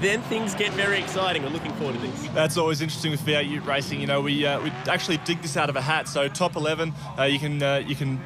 then things get very exciting. We're looking forward to this. That's always interesting with V8 Ute racing. You know, we actually dig this out of a hat. So top 11, you can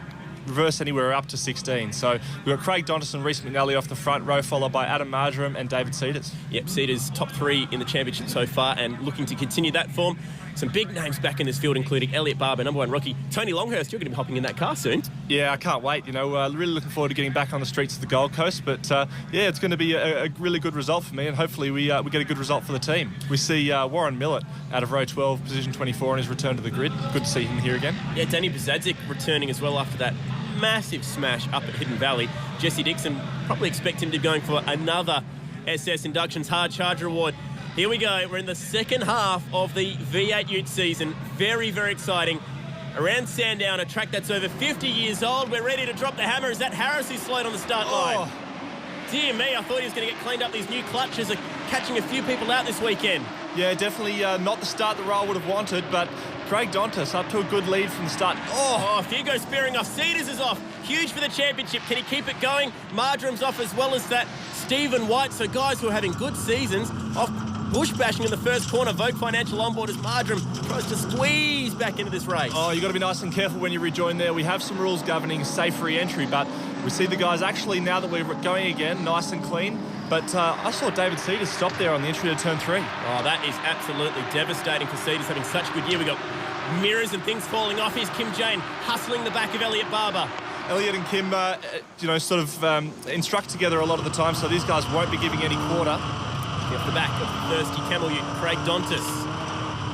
reverse anywhere up to 16. So we've got Craig Dontis and Reece McNally off the front row, followed by Adam Marjoram and David Cedars. Yep, Cedars top 3 in the championship so far and looking to continue that form. Some big names back in this field, including Elliot Barber, number 1 rookie. Tony Longhurst, you're going to be hopping in that car soon. Yeah, I can't wait. You know, really looking forward to getting back on the streets of the Gold Coast. But, yeah, it's going to be a really good result for me, and hopefully we get a good result for the team. We see Warren Millett out of row 12, position 24 on his return to the grid. Good to see him here again. Yeah, Danny Buzadzik returning as well after that massive smash up at Hidden Valley. Jesse Dixon, probably expect him to be going for another SS Inductions Hard Charger Award. Here we go. We're in the second half of the V8 Ute season. Very, very exciting. Around Sandown, a track that's over 50 years old. We're ready to drop the hammer. Is that Harris who slowed on the start line? Dear me, I thought he was going to get cleaned up. These new clutches are catching a few people out this weekend. Yeah, definitely not the start that Ryle would have wanted, but Craig Dontis up to a good lead from the start. Hugo spearing off. Cedars is off. Huge for the championship. Can he keep it going? Marjoram's off as well as that. Stephen White. So guys who are having good seasons off bush bashing in the first corner. Vogue Financial on board as Marjoram tries to squeeze back into this race. Oh, you've got to be nice and careful when you rejoin there. We have some rules governing safe re-entry, but we see the guys actually, now that we're going again, nice and clean. But I saw David Cedars stop there on the entry to turn 3. Oh, that is absolutely devastating for Cedars having such a good year. We got mirrors and things falling off. Here's Kim Jane hustling the back of Elliot Barber. Elliot and Kim, sort of instruct together a lot of the time, so these guys won't be giving any quarter. Off the back of the thirsty camel ute, Craig Dontis,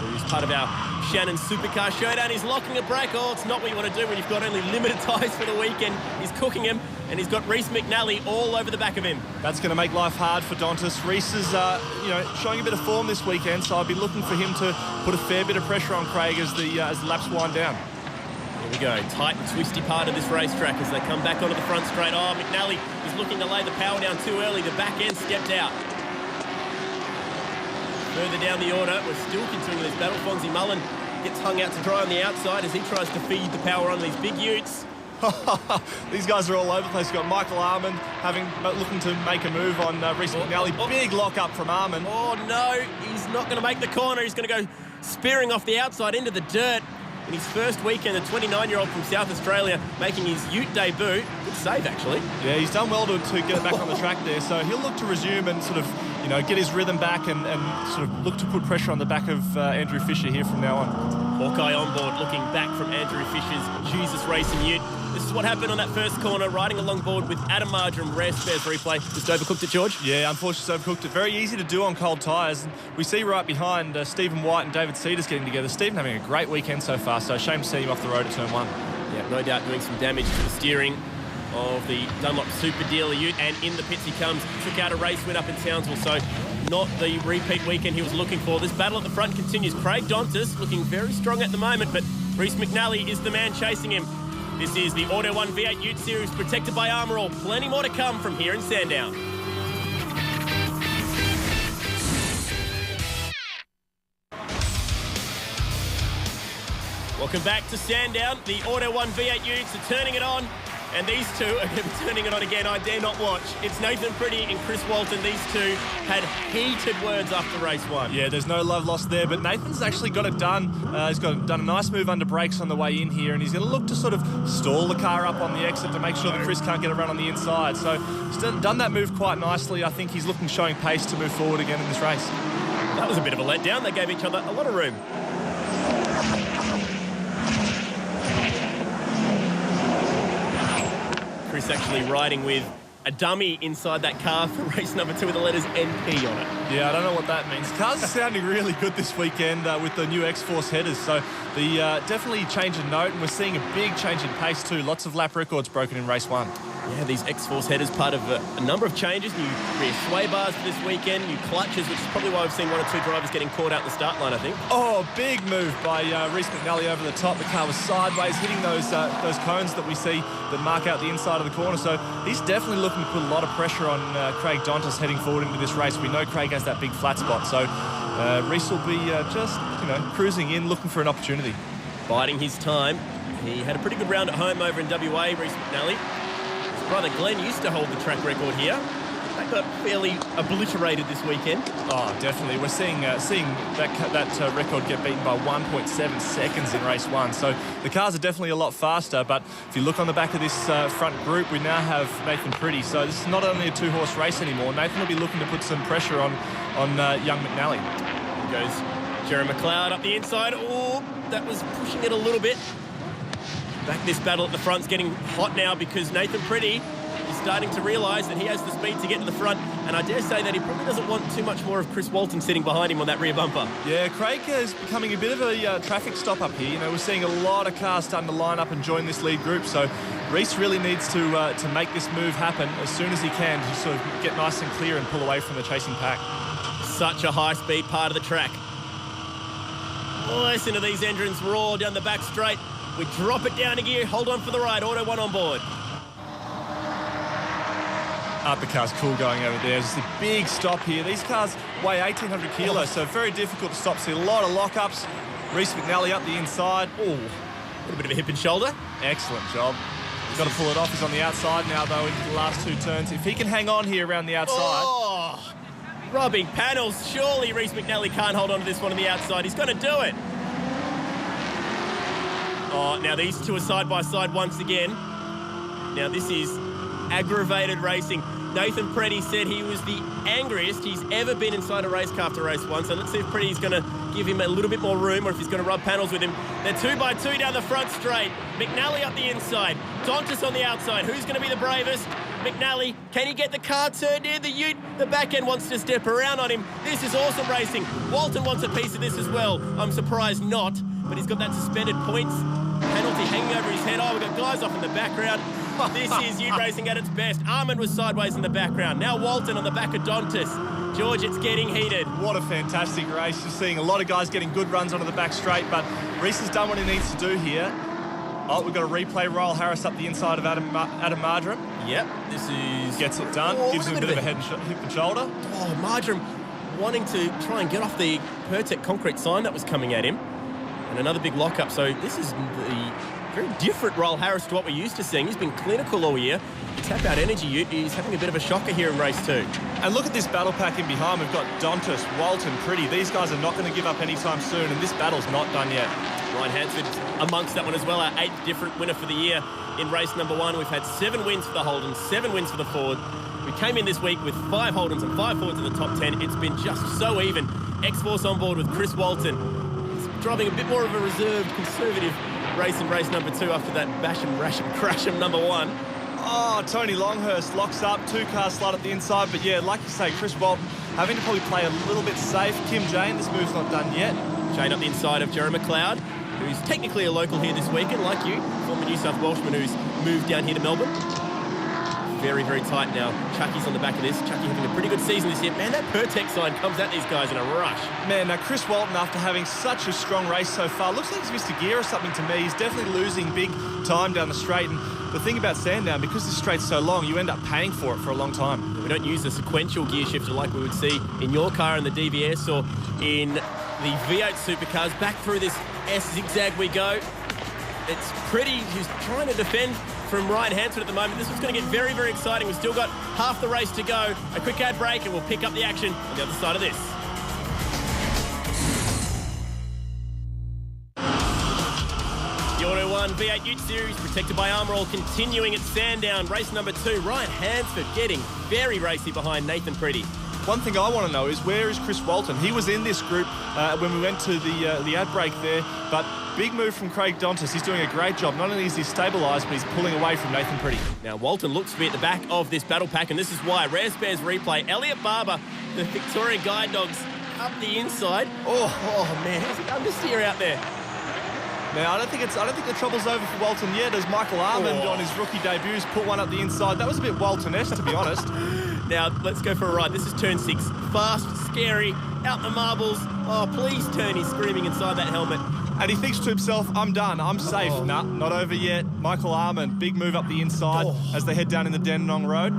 who's part of our Shannon Supercar Showdown. He's locking a brake. Oh, it's not what you want to do when you've got only limited tyres for the weekend. He's cooking him, and he's got Reece McNally all over the back of him. That's going to make life hard for Dontis. Reece is, showing a bit of form this weekend, so I'd be looking for him to put a fair bit of pressure on Craig as the laps wind down. Here we go, tight and twisty part of this racetrack as they come back onto the front straight. Oh, McNally is looking to lay the power down too early. The back end stepped out. Further down the order, we're still continuing this battle. Fonzie Mullen gets hung out to dry on the outside as he tries to feed the power on these big utes. These guys are all over the place. You've got Michael Armand looking to make a move on Reece McNally. Big lock up from Armand. Oh no, he's not going to make the corner. He's going to go spearing off the outside into the dirt. In his first weekend, the 29-year-old from South Australia making his ute debut. Good save, actually. Yeah, he's done well to get it back on the track there. So he'll look to resume and sort of, get his rhythm back and sort of look to put pressure on the back of Andrew Fisher here from now on. Hawkeye on board, looking back from Andrew Fisher's Jesus Racing ute. This is what happened on that first corner, riding along board with Adam Marjoram. Rare spares replay. Just overcooked it, George? Yeah, unfortunately overcooked it. Very easy to do on cold tyres. We see right behind Stephen White and David Cedars getting together. Stephen having a great weekend so far, so shame to see him off the road at turn 1. Yeah, no doubt doing some damage to the steering of the Dunlop Super Dealer ute, and in the pits he comes. Took out a race win up in Townsville, so not the repeat weekend he was looking for. This battle at the front continues. Craig Dontis looking very strong at the moment, but Reece McNally is the man chasing him. This is the Auto 1 V8 Ute Series, protected by Armour All. Plenty more to come from here in Sandown. Welcome back to Sandown. The Auto 1 V8 Utes are turning it on, and these two are going to be turning it on again. I dare not watch. It's Nathan Pretty and Chris Walton. These two had heated words after race 1. Yeah, there's no love lost there, but Nathan's actually got it done. He's done a nice move under brakes on the way in here, and he's going to look to sort of stall the car up on the exit to make sure that Chris can't get around on the inside. So he's done that move quite nicely. I think he's showing pace to move forward again in this race. That was a bit of a letdown. They gave each other a lot of room. Chris actually riding with a dummy inside that car for race number 2 with the letters NP on it. Yeah, I don't know what that means. Cars are sounding really good this weekend with the new X-Force headers, so the definitely change in note, and we're seeing a big change in pace too. Lots of lap records broken in race 1. Yeah, these X-Force headers, part of a number of changes. New rear sway bars for this weekend, new clutches, which is probably why we've seen 1 or 2 drivers getting caught out in the start line, I think. Oh, big move by Reece McNally over the top. The car was sideways, hitting those cones that we see that mark out the inside of the corner. So he's definitely looking to put a lot of pressure on Craig Dontis heading forward into this race. We know Craig has that big flat spot, so Reece will be just cruising in, looking for an opportunity. Biding his time. He had a pretty good round at home over in WA, Reece McNally. Brother Glenn used to hold the track record here. They got fairly obliterated this weekend. Oh, definitely. We're seeing that record get beaten by 1.7 seconds in race 1. So the cars are definitely a lot faster. But if you look on the back of this front group, we now have Nathan Pretty. So this is not only a 2-horse race anymore. Nathan will be looking to put some pressure on young McNally. Here goes Jerry McLeod up the inside. Oh, that was pushing it a little bit. Back this battle at the front's getting hot now because Nathan Pretty is starting to realise that he has the speed to get to the front, and I dare say that he probably doesn't want too much more of Chris Walton sitting behind him on that rear bumper. Yeah, Craig is becoming a bit of a traffic stop up here. You know, we're seeing a lot of cars starting to line up and join this lead group, so Reese really needs to make this move happen as soon as he can to sort of get nice and clear and pull away from the chasing pack. Such a high-speed part of the track. Listen to these engines roar down the back straight. We drop it down a gear, hold on for the ride, Auto 1 on board. The car's cool going over there. There's a big stop here. These cars weigh 1,800 kilos, so very difficult to stop. See a lot of lockups. Reese McNally up the inside. Oh, a little bit of a hip and shoulder. Excellent job. He's got to pull it off. He's on the outside now, though, into the last 2 turns. If he can hang on here around the outside. Oh, rubbing panels. Surely Reese McNally can't hold on to this one on the outside. He's going to do it. Oh, now these two are side by side once again. Now this is aggravated racing. Nathan Pretty said he was the angriest he's ever been inside a race car after race 1. So let's see if Pretty's going to give him a little bit more room or if he's going to rub panels with him. They're 2 by 2 down the front straight. McNally up the inside. Dontas on the outside. Who's going to be the bravest? McNally, can he get the car turned in? The Ute, the back end wants to step around on him. This is awesome racing. Walton wants a piece of this as well. I'm surprised not, but he's got that suspended points penalty hanging over his head. Oh, we've got guys off in the background. This is Ute racing at its best. Armand was sideways in the background. Now Walton on the back of Dontas. George, it's getting heated. What a fantastic race. You're seeing a lot of guys getting good runs onto the back straight, but Reese has done what he needs to do here. Oh, we've got a replay. Royal Harris up the inside of Adam Marjoram. Yep, this is... Gets it done. Gives him a bit of a hip and shoulder. Oh, Marjoram wanting to try and get off the Pertec concrete sign that was coming at him. And another big lockup. So this is the very different Royal Harris to what we're used to seeing. He's been clinical all year. Tap out energy Ute. He's having a bit of a shocker here in race 2. And look at this battle pack in behind. We've got Dontas, Walton, Pretty. These guys are not going to give up anytime soon, and this battle's not done yet. Ryan Hansford amongst that one as well. Our 8th different winner for the year in race number 1. We've had 7 wins for the Holdens, 7 wins for the Ford. We came in this week with 5 Holdens and 5 Fords in the top 10. It's been just so even. X-Force on board with Chris Walton. He's driving a bit more of a reserved, conservative race in race number 2 after that Basham, Rasham, Crasham number 1. Oh, Tony Longhurst locks up. 2 cars slide up the inside. But yeah, like you say, Chris Walton having to probably play a little bit safe. Kim Jane, this move's not done yet. Jane up the inside of Jerry McLeod, who's technically a local here this weekend, like you, former New South Welshman who's moved down here to Melbourne. Very, very tight now. Chucky's on the back of this. Chucky having a pretty good season this year. Man, that Pertec sign comes at these guys in a rush. Man, now Chris Walton, after having such a strong race so far, looks like he's missed a gear or something to me. He's definitely losing big time down the straight. And the thing about Sandown, because this straight's so long, you end up paying for it for a long time. We don't use a sequential gear shifter like we would see in your car in the DVS or in the V8 supercars. Back through this S zigzag we go. It's Pretty who's trying to defend from Ryan Hansford at the moment. This one's going to get very, very exciting. We've still got half the race to go. A quick ad break and we'll pick up the action on the other side of this. The Auto 1 V8 Ute Series protected by Armour All continuing at Sandown. Race number 2. Ryan Hansford getting very racy behind Nathan Pretty. One thing I want to know is where is Chris Walton? He was in this group when we went to the ad break there, but big move from Craig Dontas. He's doing a great job. Not only is he stabilised, but he's pulling away from Nathan Pretty. Now, Walton looks to be at the back of this battle pack, and this is why. Rare Spares replay. Elliot Barber, the Victoria Guide Dogs, up the inside. Oh man, how's he done to steer out there? Now, I don't think the trouble's over for Walton yet, as Michael Armand on his rookie debuts put one up the inside. That was a bit Walton-esque, to be honest. Now, let's go for a ride. This is turn 6. Fast, scary, out the marbles. Oh, please turn. He's screaming inside that helmet. And he thinks to himself, I'm done, I'm safe. Nah, not over yet. Michael Armand, big move up the inside as they head down in the Dandenong Road. He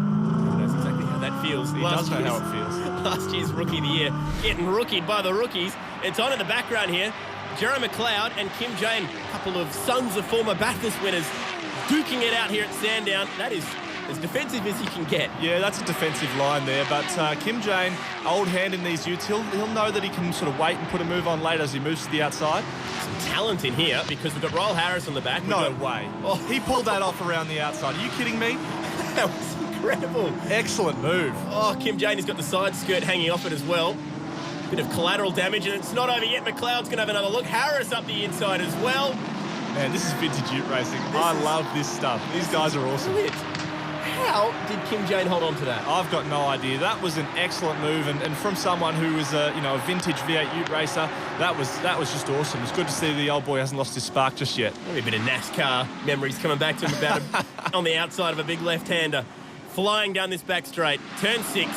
knows exactly how that feels. He does know how it feels. Last year's Rookie of the Year, getting rookied by the rookies. It's on in the background here. Jerry McLeod and Kim Jane, a couple of sons of former Bathurst winners, duking it out here at Sandown. That is as defensive as you can get. Yeah, that's a defensive line there, but Kim Jane, old hand in these utes, he'll know that he can sort of wait and put a move on late as he moves to the outside. Some talent in here because we've got Royal Harris on the back. No way. Oh, he pulled that off around the outside. Are you kidding me? That was incredible. Excellent move. Oh, Kim Jane has got the side skirt hanging off it as well. Bit of collateral damage, and it's not over yet. McLeod's going to have another look. Harris up the inside as well. Man, this is vintage ute racing. I love this stuff. These guys are awesome. Brilliant. How did Kim Jane hold on to that? I've got no idea. That was an excellent move, and from someone who is a vintage V8 ute racer, that was just awesome. It's good to see the old boy hasn't lost his spark just yet. Maybe a bit of NASCAR memories coming back to him about him on the outside of a big left-hander. Flying down this back straight. Turn 6.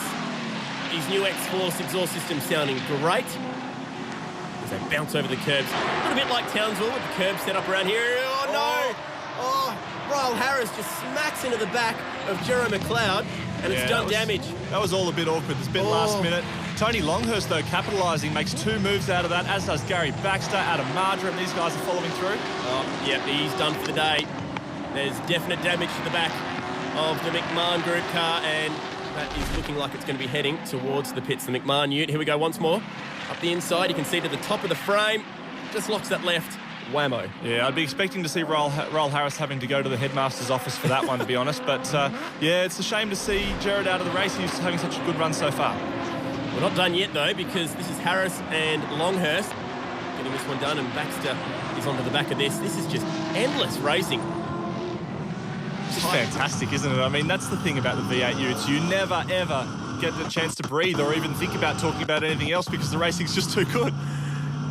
His new X-Force exhaust system sounding great. As they bounce over the curbs. A little bit like Townsville with the curb set up around here. Oh, no! Oh, Royal Harris just smacks into the back of Jero McLeod, and it's done damage. That was all a bit awkward. It's a bit last minute. Tony Longhurst, though, capitalising, makes 2 moves out of that, as does Gary Baxter, Adam Marjoram. These guys are following through. Oh, yep, he's done for the day. There's definite damage to the back of the McMahon group car, and that is looking like it's going to be heading towards the pits. The McMahon ute. Here we go once more. Up the inside, you can see to the top of the frame. Just locks that left. Whammo. Yeah, I'd be expecting to see Royal Harris having to go to the headmaster's office for that one, to be honest. But, yeah, it's a shame to see Jared out of the race. He's having such a good run so far. We're not done yet, though, because this is Harris and Longhurst getting this one done, and Baxter is onto the back of this. This is just endless racing. It's just fantastic, isn't it? I mean, that's the thing about the V8 utes. You never, ever get the chance to breathe or even think about talking about anything else because the racing's just too good.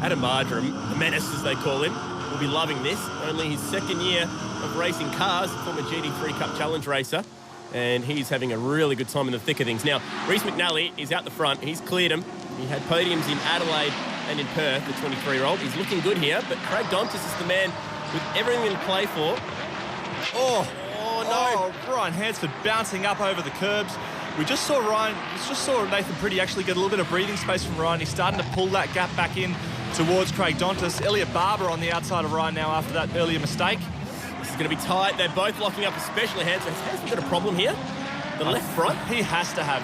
Adam Marjoram, the menace as they call him, will be loving this. Only his 2nd year of racing cars, former GT3 Cup Challenge racer, and he's having a really good time in the thick of things. Now, Reece McNally is out the front. He's cleared him. He had podiums in Adelaide and in Perth, the 23-year-old. He's looking good here, but Craig Dontis is the man with everything to play for. Oh, no. Oh, Ryan Hansford bouncing up over the curbs. We just saw Nathan Pretty actually get a little bit of breathing space from Ryan. He's starting to pull that gap back in towards Craig Dontis. Elliot Barber on the outside of Ryan now after that earlier mistake. This is going to be tight. They're both locking up, especially Hansford. Has Hansford got a problem here? The left front? He has to have.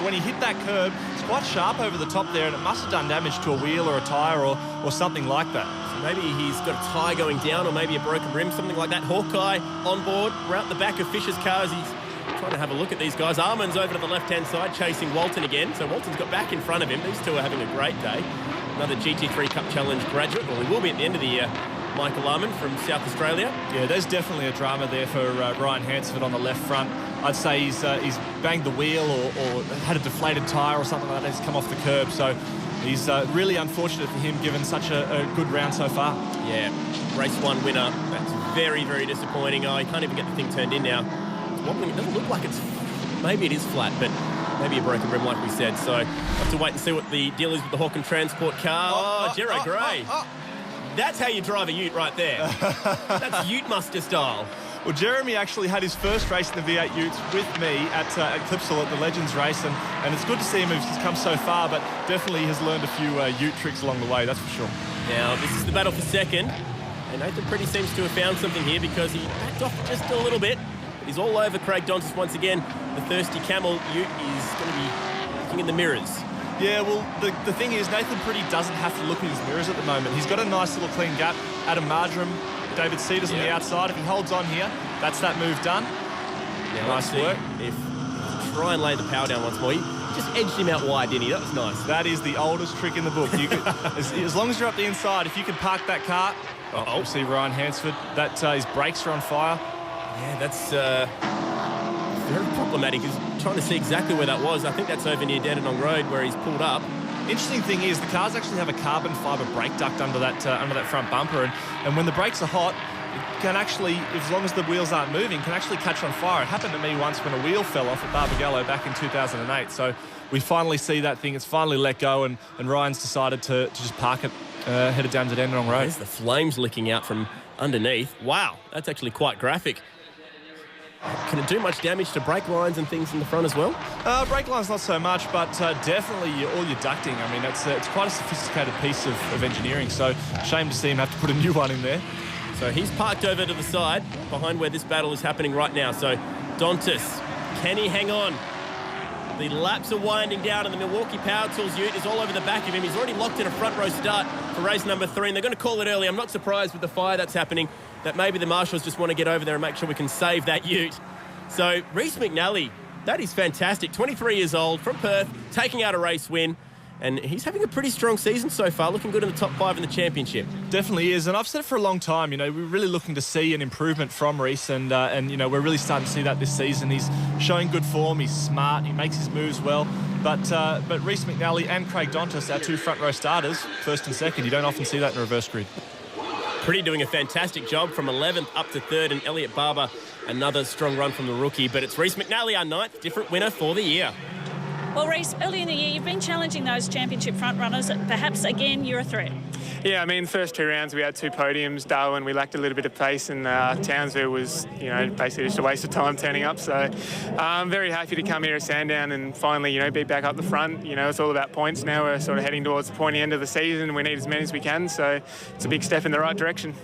When he hit that curb, it's quite sharp over the top there, and it must have done damage to a wheel or a tyre or something like that. So maybe he's got a tyre going down or maybe a broken rim, something like that. Hawkeye on board. We're out the back of Fisher's car as he's trying to have a look at these guys. Armand's over to the left-hand side chasing Walton again. So Walton's got back in front of him. These two are having a great day. Another GT3 Cup Challenge graduate. Well, he will be at the end of the year. Michael Armand from South Australia. Yeah, there's definitely a drama there for Ryan Hansford on the left front. I'd say he's banged the wheel or had a deflated tyre or something like that. He's come off the curb. So he's really unfortunate for him given such a good round so far. Yeah, race 1 winner. That's very, very disappointing. Oh, he can't even get the thing turned in now. It's wobbling. It doesn't look like it's... Maybe it is flat, but maybe a broken rim like we said. So we'll have to wait and see what the deal is with the Hawken Transport car. Jero Gray. That's how you drive a ute right there. That's Ute Muster style. Well, Jeremy actually had his first race in the V8 utes with me at Clipsal at the Legends race, and it's good to see him he's come so far, but definitely has learned a few ute tricks along the way, that's for sure. Now, this is the battle for second, and Nathan Pretty seems to have found something here because he backed off just a little bit. But he's all over Craig Dontis once again. The thirsty camel ute is going to be looking in the mirrors. Yeah, well, the thing is, Nathan Pretty doesn't have to look in his mirrors at the moment. He's got a nice little clean gap. Adam Marjoram, David Cedars on the outside. If he holds on here, that's that move done. Now, nice work. If try and lay the power down once more. He just edged him out wide, didn't he? That was nice. That is the oldest trick in the book. You could, as long as you're up the inside, if you can park that car, you see Ryan Hansford, that his brakes are on fire. Yeah, that's very problematic. He's trying to see exactly where that was. I think that's over near Dandenong Road where he's pulled up. Interesting thing is the cars actually have a carbon fibre brake duct under that front bumper, and when the brakes are hot, it can actually, as long as the wheels aren't moving, can actually catch on fire. It happened to me once when a wheel fell off at Barbagallo back in 2008. So we finally see that thing. It's finally let go, and Ryan's decided to just park it headed down to Dandenong Road. There's the flames licking out from underneath. Wow, that's actually quite graphic. Can it do much damage to brake lines and things in the front as well? Brake lines not so much, but definitely all your ducting. I mean, it's quite a sophisticated piece of engineering, so shame to see him have to put a new one in there. So he's parked over to the side behind where this battle is happening right now. So Dontas, can he hang on? The laps are winding down and the Milwaukee Power Tools ute is all over the back of him. He's already locked in a front row start for race number 3, and they're going to call it early. I'm not surprised with the fire that's happening that maybe the marshals just want to get over there and make sure we can save that ute. So Reece McNally, that is fantastic. 23 years old, from Perth, taking out a race win. And he's having a pretty strong season so far, looking good in the top 5 in the championship. Definitely is, and I've said it for a long time, we're really looking to see an improvement from Reece, and we're really starting to see that this season. He's showing good form, he's smart, he makes his moves well, but Reece McNally and Craig Dontas, our 2 front row starters, first and second, you don't often see that in a reverse grid. Pretty doing a fantastic job from 11th up to 3rd, and Elliot Barber, another strong run from the rookie, but it's Reece McNally, our 9th different winner for the year. Well, Reece, early in the year, you've been challenging those championship front runners. Perhaps, again, you're a threat. Yeah, I mean, first 2 rounds we had 2 podiums. Darwin, we lacked a little bit of pace, and Townsville was, basically just a waste of time turning up. So I'm very happy to come here at Sandown and finally, be back up the front. It's all about points now. We're sort of heading towards the pointy end of the season. We need as many as we can, so it's a big step in the right direction.